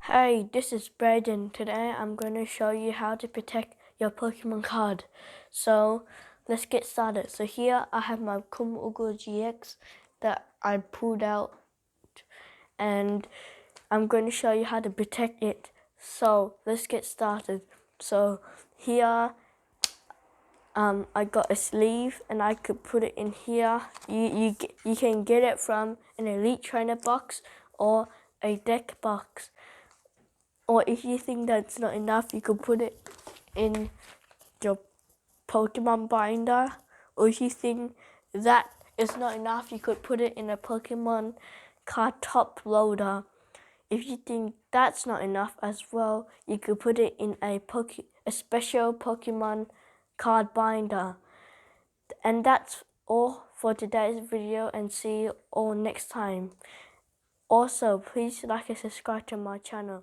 Hey, this is Braden. Today I'm going to show you how to protect your Pokemon card. So let's get started. So here I have my Kumu GX that I pulled out, and I'm going to show you how to protect it. So let's get started. So here I got a sleeve and I could put it in here. You can get it from an Elite Trainer box or a deck box. Or if you think that's not enough, you could put it in your Pokemon binder. Or if you think that is not enough, you could put it in a Pokemon card top loader. If you think that's not enough as well, you could put it in a special Pokemon card binder. And that's all for today's video, and see you all next time. Also, please like and subscribe to my channel.